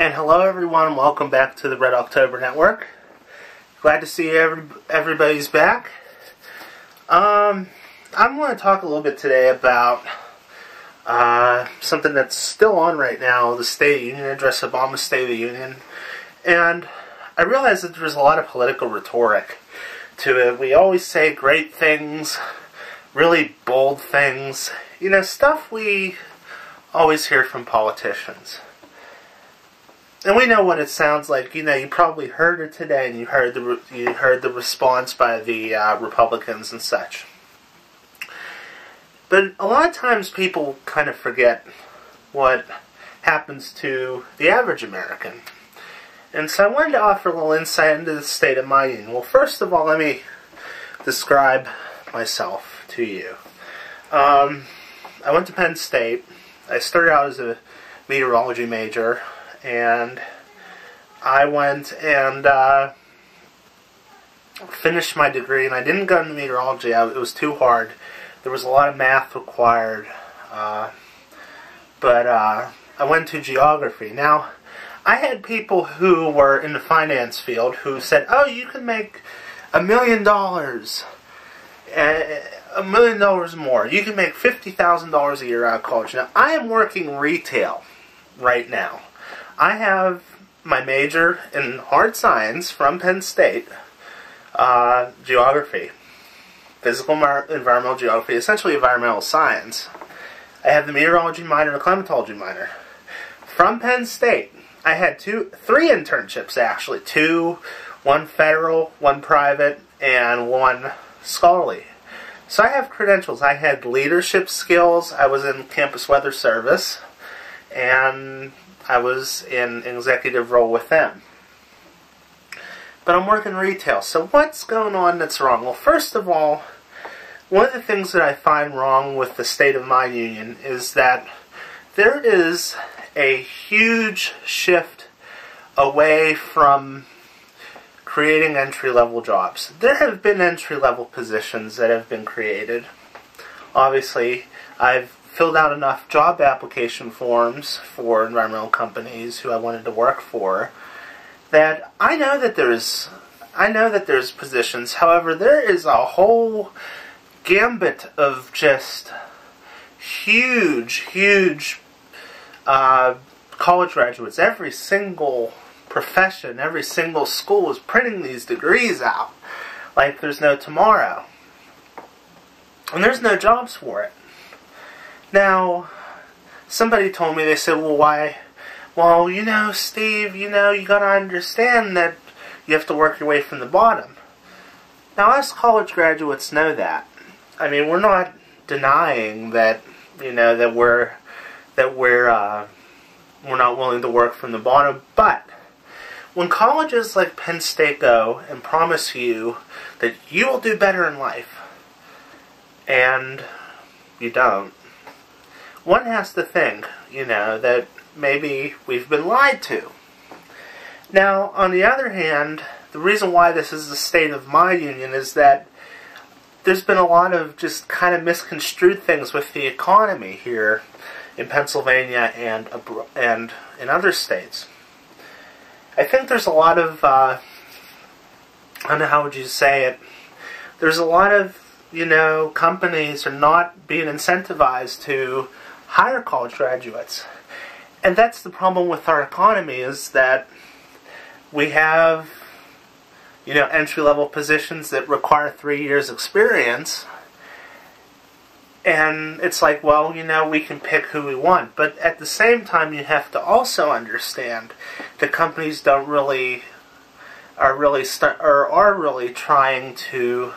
And hello everyone, welcome back to the Red October Network. Glad to see everybody's back. I'm going to talk a little bit today about something that's still on right now, the State of the Union address, Obama's State of the Union. And I realize that there's a lot of political rhetoric to it. We always say great things, really bold things, stuff we always hear from politicians. And we know what it sounds like. You probably heard it today, and you heard the response by the Republicans and such. But a lot of times people kind of forget what happens to the average American. And so I wanted to offer a little insight into the state of my union. Well, first of all, let me describe myself to you. I went to Penn State. I started out as a meteorology major. And I went and finished my degree, and I didn't go into meteorology. It was too hard. There was a lot of math required. But I went to geography. Now, I had people who were in the finance field who said, oh, you can make $1 million. $1 million more. You can make $50,000 a year out of college. Now, I am working retail right now. I have my major in hard science from Penn State, geography, physical environmental geography, essentially environmental science. I have the meteorology minor and the climatology minor. From Penn State, I had three internships actually, one federal, one private, and one scholarly. So I have credentials. I had leadership skills. I was in campus weather service, and I was in an executive role with them. But I'm working retail, so what's going on that's wrong? Well, first of all, one of the things that I find wrong with the state of my union is that there is a huge shift away from creating entry-level jobs. There have been entry-level positions that have been created. Obviously, I've filled out enough job application forms for environmental companies who I wanted to work for that I know that there's positions. However, there is a whole gambit of just huge college graduates. Every single profession, every single school is printing these degrees out like there's no tomorrow. And there's no jobs for it. Now, somebody told me, they said, well, why? Well, Steve, you gotta understand that you have to work your way from the bottom. Now, us college graduates know that. I mean, we're not denying that, that we're not willing to work from the bottom, but when colleges like Penn State go and promise you that you will do better in life, and you don't, one has to think, that maybe we've been lied to. Now, on the other hand, the reason why this is the state of my union is that there's been a lot of just kind of misconstrued things with the economy here in Pennsylvania and in other states. I think there's a lot of, I don't know how would you say it, there's a lot of, companies are not being incentivized to hire college graduates. And that's the problem with our economy, is that we have, entry-level positions that require 3 years experience. And it's like, well, we can pick who we want. But at the same time, you have to also understand that companies are really trying to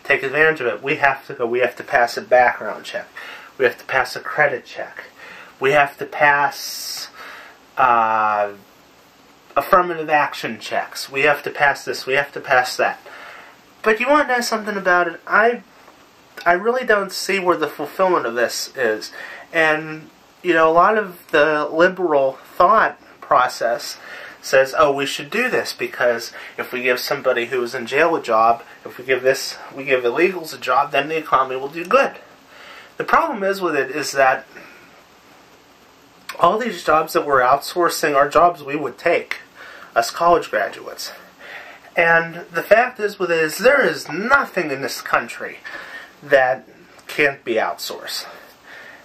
take advantage of it. We have to pass a background check. We have to pass a credit check. We have to pass affirmative action checks. We have to pass this. We have to pass that. But you want to know something about it? I really don't see where the fulfillment of this is. And, a lot of the liberal thought process says, oh, we should do this because if we give somebody who is in jail a job, if we give illegals a job, then the economy will do good. The problem is with it is that All these jobs that we're outsourcing are jobs we would take, us college graduates. And the fact is with it is there is nothing in this country that can't be outsourced.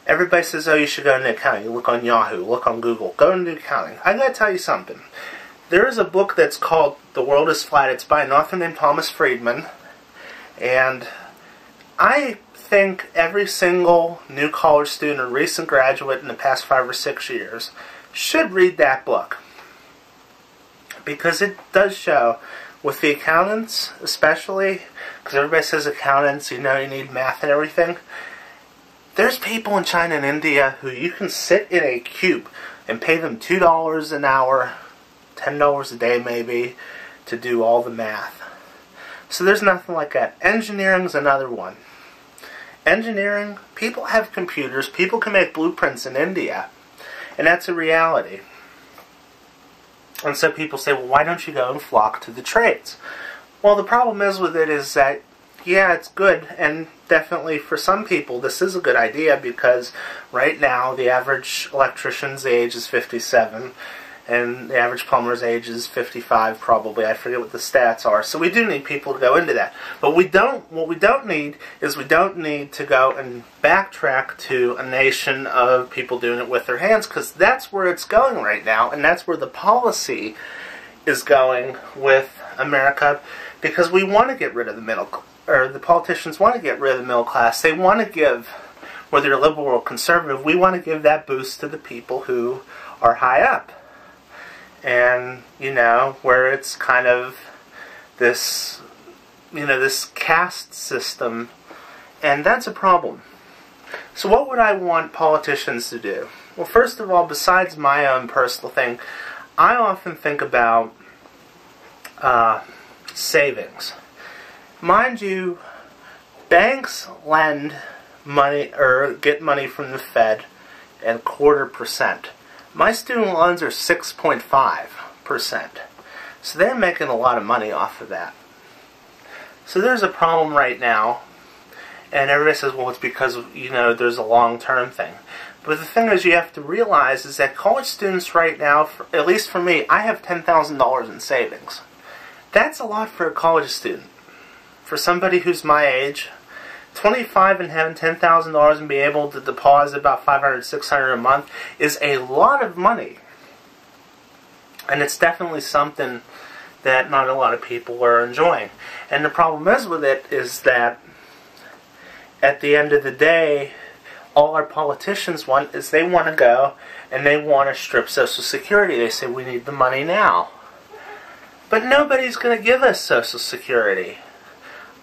Everybody says, oh, you should go into accounting. You look on Yahoo, look on Google, go into accounting. I gotta tell you something. There is a book that's called The World is Flat. It's by an author named Thomas Friedman. And I think every single new college student or recent graduate in the past 5 or 6 years should read that book. Because it does show, with the accountants especially, because everybody says accountants, you know, you need math and everything. There's people in China and India who you can sit in a cube and pay them $2 an hour, $10 a day maybe, to do all the math. So there's nothing like that. Engineering's another one. Engineering, people have computers, people can make blueprints in India, and that's a reality. And so people say, well, why don't you go and flock to the trades? Well, the problem is with it is that, yeah, it's good, and definitely for some people this is a good idea because right now the average electrician's age is 57 and the average plumber's age is 55 probably. I forget what the stats are. So we do need people to go into that. But what we don't need is we don't need to go and backtrack to a nation of people doing it with their hands, because that's where it's going right now, and that's where the policy is going with America, because we want to get rid of the middle class. Or the politicians want to get rid of the middle class. They want to give, whether you're liberal or conservative, we want to give that boost to the people who are high up. And, you know, where it's kind of this, you know, this caste system. And that's a problem. So what would I want politicians to do? Well, first of all, besides my own personal thing, I often think about savings. Mind you, banks lend money or get money from the Fed at 0.25%. My student loans are 6.5%. So they're making a lot of money off of that. So there's a problem right now. And everybody says, well, it's because, you know, there's a long-term thing. But the thing is, you have to realize is that college students right now, at least for me, I have $10,000 in savings. That's a lot for a college student. For somebody who's my age, 25 and having $10,000 and be able to deposit about $500, $600 a month is a lot of money. And it's definitely something that not a lot of people are enjoying. And the problem is with it is that at the end of the day, all our politicians want is they want to go and they want to strip Social Security. They say we need the money now. But nobody's going to give us Social Security.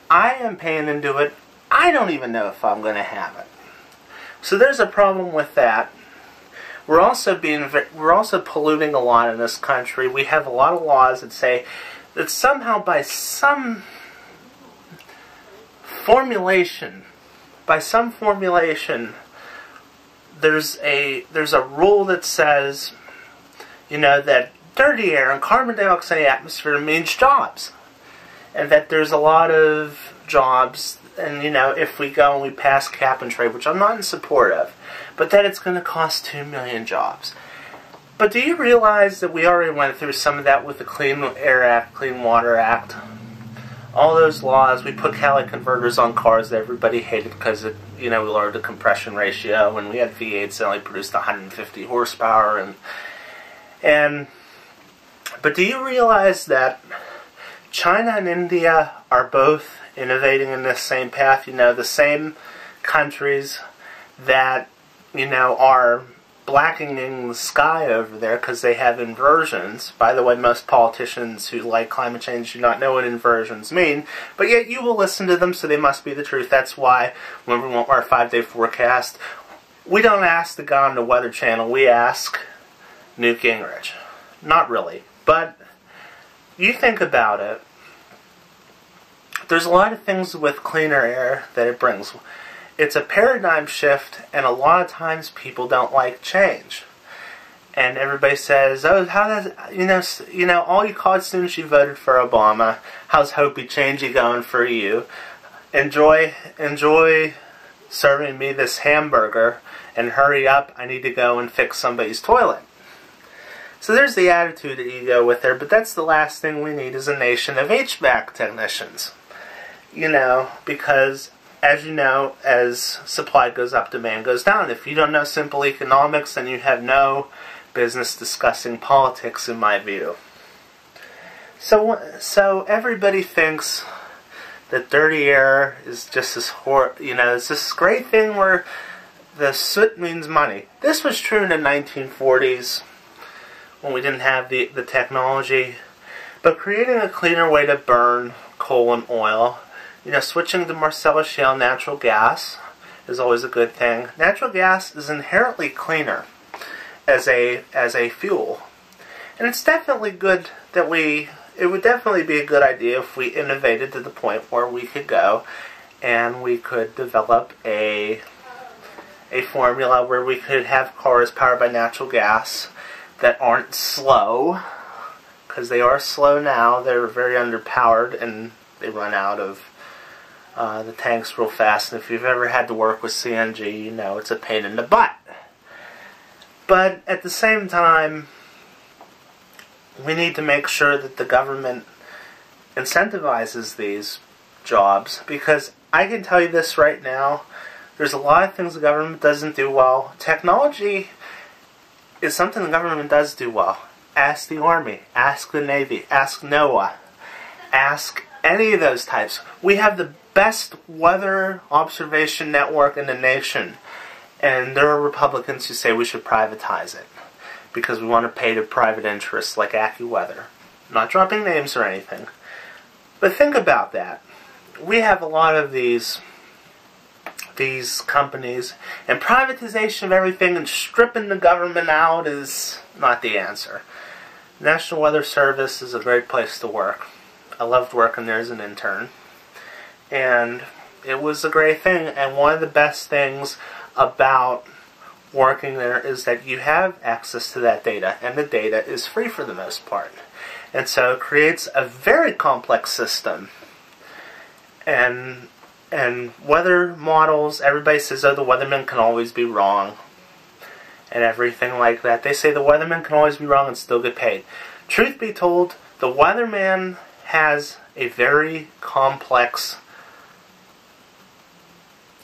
I am paying into it. I don't even know if I'm going to have it. So there's a problem with that. We're also polluting a lot in this country. We have a lot of laws that say that somehow by some formulation, there's a rule that says, you know, that dirty air and carbon dioxide in the atmosphere means jobs. And that there's a lot of jobs, and you know, if we go and we pass cap and trade, which I'm not in support of, but that it's going to cost 2 million jobs. But do you realize that we already went through some of that with the Clean Air Act, Clean Water Act? All those laws, we put catalytic converters on cars that everybody hated because it, you know, we lowered the compression ratio, and we had V8s that only produced 150 horsepower, but do you realize that China and India are both innovating in this same path? You know, the same countries that, you know, are blackening the sky over there because they have inversions. By the way, most politicians who like climate change do not know what inversions mean, but yet you will listen to them, so they must be the truth. That's why when we want our 5-day forecast, we don't ask the guy on the Weather Channel, we ask Newt Gingrich. Not really, but you think about it. There's a lot of things with cleaner air that it brings. It's a paradigm shift, and a lot of times people don't like change. And everybody says, "Oh, how does you know, all you college students, you voted for Obama. How's hopey changey going for you? Enjoy serving me this hamburger, and hurry up, I need to go and fix somebody's toilet. So there's the attitude that you go with there, but that's the last thing we need as a nation of HVAC technicians. You know, because as you know, as supply goes up, demand goes down. If you don't know simple economics, then you have no business discussing politics, in my view. So everybody thinks that dirty air is just this it's this great thing where the soot means money. This was true in the 1940s when we didn't have the technology. But creating a cleaner way to burn coal and oil, switching to Marcellus Shale natural gas is always a good thing. Natural gas is inherently cleaner as a fuel. And it's definitely good that it would definitely be a good idea if we innovated to the point where we could go and we could develop a formula where we could have cars powered by natural gas that aren't slow, because they are slow now. They're very underpowered and they run out of the tanks real fast. And if you've ever had to work with CNG, you know it's a pain in the butt. But at the same time, we need to make sure that the government incentivizes these jobs, because I can tell you this right now, there's a lot of things the government doesn't do well. Technology is something the government does do well. Ask the Army, ask the Navy, ask NOAA, ask any of those types. We have the best weather observation network in the nation, and there are Republicans who say we should privatize it because we want to pay to private interests like AccuWeather. I'm not dropping names or anything. But think about that. We have a lot of these companies, and privatization of everything and stripping the government out is not the answer. National Weather Service is a great place to work. I loved working there as an intern. And it was a great thing. And one of the best things about working there is that you have access to that data, and the data is free for the most part. And so it creates a very complex system. And weather models, everybody says, oh, the weatherman can always be wrong, and everything like that. They say the weatherman can always be wrong and still get paid. Truth be told, the weatherman has a very complex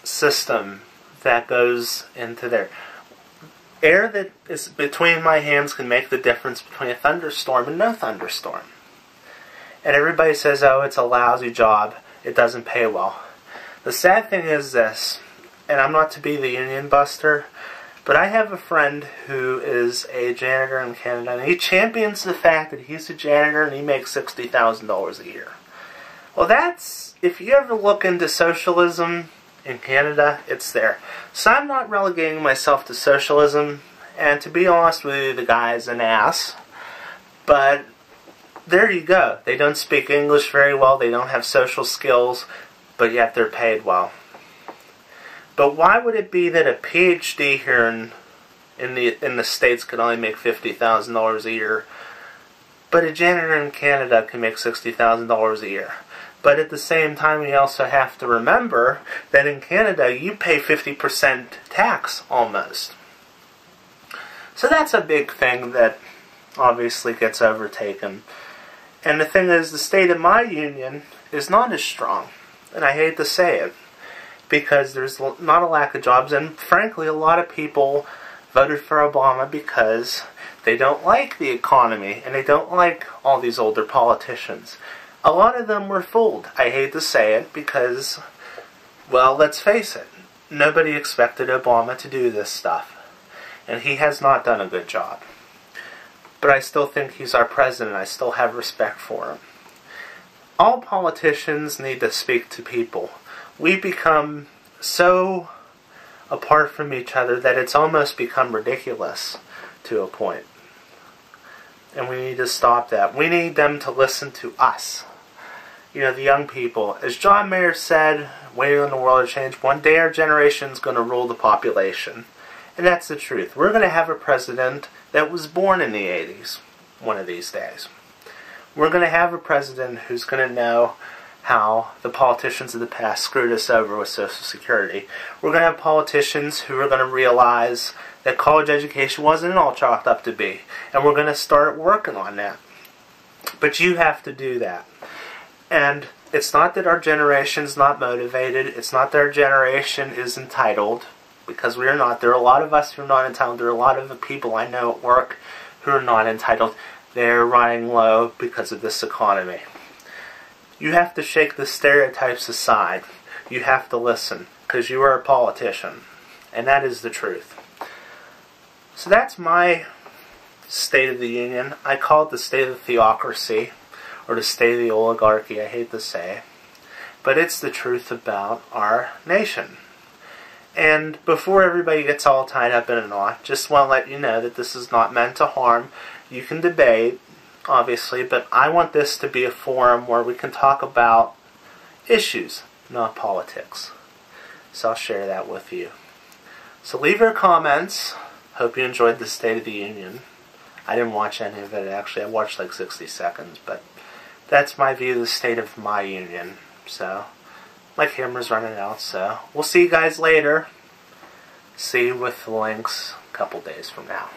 system that goes into there. Air that is between my hands can make the difference between a thunderstorm and no thunderstorm. And everybody says, oh, it's a lousy job, it doesn't pay well. The sad thing is this, and I'm not to be the union buster, but I have a friend who is a janitor in Canada, and he champions the fact that he's a janitor and he makes $60,000 a year. Well, that's, if you ever look into socialism in Canada, it's there. So I'm not relegating myself to socialism, and to be honest with you, the guy's an ass. But there you go. They don't speak English very well, they don't have social skills, but yet they're paid well. But why would it be that a PhD here in the States could only make $50,000 a year, but a janitor in Canada can make $60,000 a year? But at the same time, we also have to remember that in Canada, you pay 50% tax almost. So that's a big thing that obviously gets overtaken. And the thing is, the state of my union is not as strong. And I hate to say it, because there's not a lack of jobs. And frankly, a lot of people voted for Obama because they don't like the economy and they don't like all these older politicians. A lot of them were fooled. I hate to say it because, well, let's face it, nobody expected Obama to do this stuff. And he has not done a good job. But I still think he's our president. I still have respect for him. All politicians need to speak to people. We become so apart from each other that it's almost become ridiculous to a point. And we need to stop that. We need them to listen to us. The young people. As John Mayer said, waiting on the world to change, one day our generation's going to rule the population. And that's the truth. We're going to have a president that was born in the 80s, one of these days. We're going to have a president who's going to know how the politicians of the past screwed us over with Social Security. We're going to have politicians who are going to realize that college education wasn't all chalked up to be. And we're going to start working on that. But you have to do that. And it's not that our generation's not motivated. It's not that our generation is entitled, because we are not. There are a lot of us who are not entitled. There are a lot of the people I know at work who are not entitled. They're running low because of this economy. You have to shake the stereotypes aside. You have to listen, because you are a politician. And that is the truth. So that's my State of the Union. I call it the state of the theocracy, or the state of the oligarchy, I hate to say. But it's the truth about our nation. And before everybody gets all tied up in a knot, just want to let you know that this is not meant to harm. You can debate, obviously, but I want this to be a forum where we can talk about issues, not politics. So I'll share that with you. So leave your comments. Hope you enjoyed the State of the Union. I didn't watch any of it, actually. I watched like 60 seconds, but that's my view of the state of my union. So, my camera's running out, so we'll see you guys later. See you with the links a couple days from now.